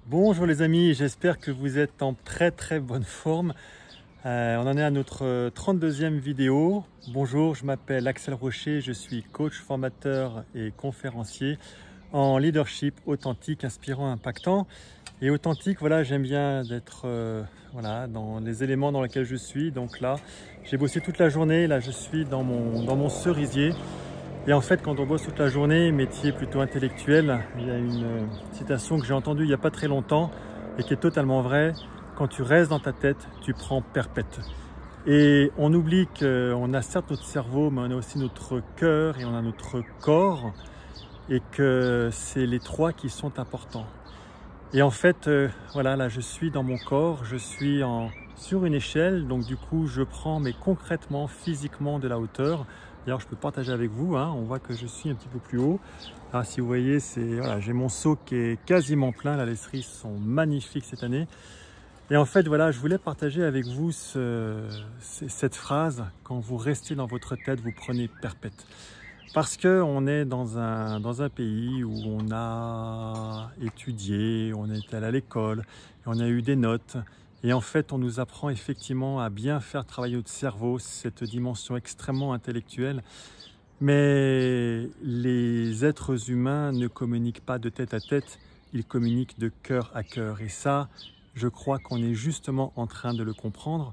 Bonjour les amis, j'espère que vous êtes en très bonne forme. On en est à notre 32e vidéo. Bonjour, je m'appelle Axel Rocher, je suis coach, formateur et conférencier en leadership authentique, inspirant, impactant. Et authentique, voilà, j'aime bien d'être voilà, dans les éléments dans lesquels je suis. Donc là, j'ai bossé toute la journée, là je suis dans mon cerisier. Et en fait, quand on bosse toute la journée, métier plutôt intellectuel, il y a une citation que j'ai entendue il n'y a pas très longtemps et qui est totalement vraie. Quand tu restes dans ta tête, tu prends perpète. Et on oublie qu'on a certes notre cerveau, mais on a aussi notre cœur et on a notre corps et que c'est les trois qui sont importants. Et en fait, voilà, là je suis dans mon corps, je suis sur une échelle, donc du coup je prends mais concrètement, physiquement de la hauteur. D'ailleurs je peux partager avec vous, hein, on voit que je suis un petit peu plus haut. Là si vous voyez, voilà, j'ai mon seau qui est quasiment plein, là les cerises sont magnifiques cette année. Et en fait voilà, je voulais partager avec vous cette phrase, quand vous restez dans votre tête, vous prenez perpète. Parce qu'on est dans un pays où on a étudié, on est allé à l'école, on a eu des notes. Et en fait, on nous apprend effectivement à bien faire travailler notre cerveau, cette dimension extrêmement intellectuelle. Mais les êtres humains ne communiquent pas de tête à tête, ils communiquent de cœur à cœur. Et ça, je crois qu'on est justement en train de le comprendre.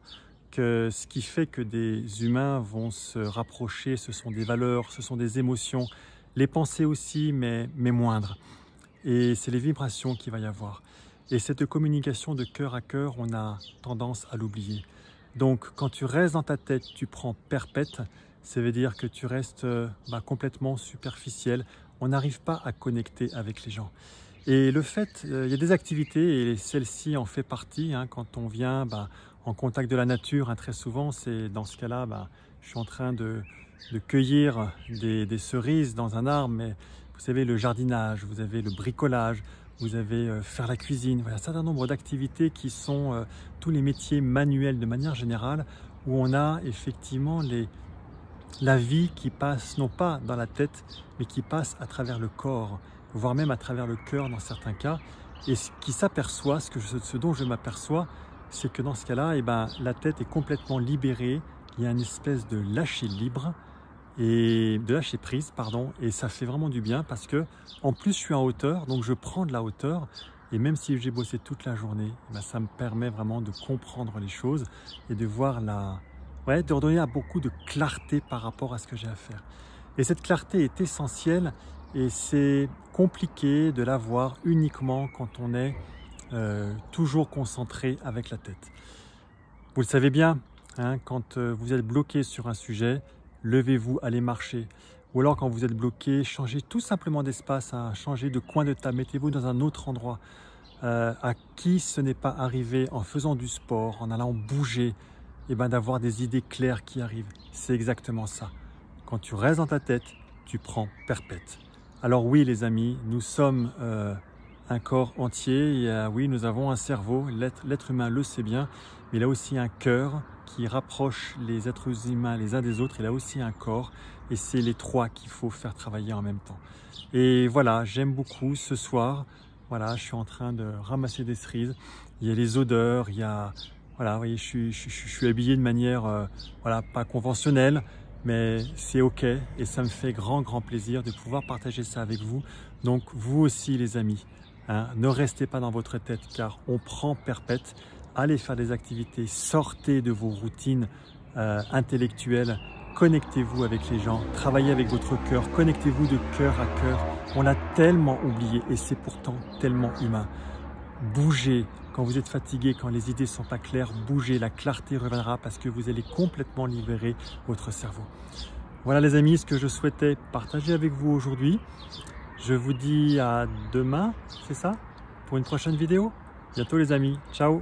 Que ce qui fait que des humains vont se rapprocher, ce sont des valeurs, ce sont des émotions, les pensées aussi, mais moindres. Et c'est les vibrations qu'il va y avoir. Et cette communication de cœur à cœur, on a tendance à l'oublier. Donc quand tu restes dans ta tête, tu prends perpète, ça veut dire que tu restes complètement superficiel, on n'arrive pas à connecter avec les gens. Et le fait, il y a des activités, et celle-ci en fait partie, hein, quand on vient en contact de la nature, hein, très souvent, c'est dans ce cas-là, je suis en train de cueillir des cerises dans un arbre, mais vous savez, le jardinage, vous avez le bricolage, vous avez faire la cuisine, voilà, un certain nombre d'activités qui sont tous les métiers manuels de manière générale, où on a effectivement la vie qui passe non pas dans la tête, mais qui passe à travers le corps, voire même à travers le cœur dans certains cas. Et ce qui s'aperçoit, ce dont je m'aperçois, c'est que dans ce cas-là, la tête est complètement libérée, il y a une espèce de lâcher libre, et de lâcher prise, pardon, et ça fait vraiment du bien parce que en plus je suis en hauteur, donc je prends de la hauteur, et même si j'ai bossé toute la journée, ça me permet vraiment de comprendre les choses et de voir de redonner beaucoup de clarté par rapport à ce que j'ai à faire. Et cette clarté est essentielle et c'est compliqué de l'avoir uniquement quand on est toujours concentré avec la tête. Vous le savez bien, hein, quand vous êtes bloqué sur un sujet, levez-vous, allez marcher. Ou alors quand vous êtes bloqué, changez tout simplement d'espace, hein, changez de coin de table, mettez-vous dans un autre endroit. À qui ce n'est pas arrivé en faisant du sport, en allant bouger, d'avoir des idées claires qui arrivent. C'est exactement ça. Quand tu restes dans ta tête, tu prends perpète. Alors oui les amis, nous sommes un corps entier, et oui nous avons un cerveau, l'être humain le sait bien, mais il a aussi un cœur qui rapproche les êtres humains les uns des autres, il a aussi un corps, et c'est les trois qu'il faut faire travailler en même temps. Et voilà, j'aime beaucoup ce soir, voilà, je suis en train de ramasser des cerises, il y a les odeurs, il y a... Voilà, vous voyez, je suis habillé de manière pas conventionnelle, mais c'est ok et ça me fait grand plaisir de pouvoir partager ça avec vous. Donc vous aussi les amis, hein, ne restez pas dans votre tête car on prend perpète. Allez faire des activités, sortez de vos routines intellectuelles, connectez-vous avec les gens, travaillez avec votre cœur, connectez-vous de cœur à cœur. On l'a tellement oublié et c'est pourtant tellement humain. Bougez, quand vous êtes fatigué, quand les idées ne sont pas claires, bougez, la clarté reviendra parce que vous allez complètement libérer votre cerveau. Voilà les amis, ce que je souhaitais partager avec vous aujourd'hui. Je vous dis à demain, c'est ça? Pour une prochaine vidéo. Bientôt les amis, ciao!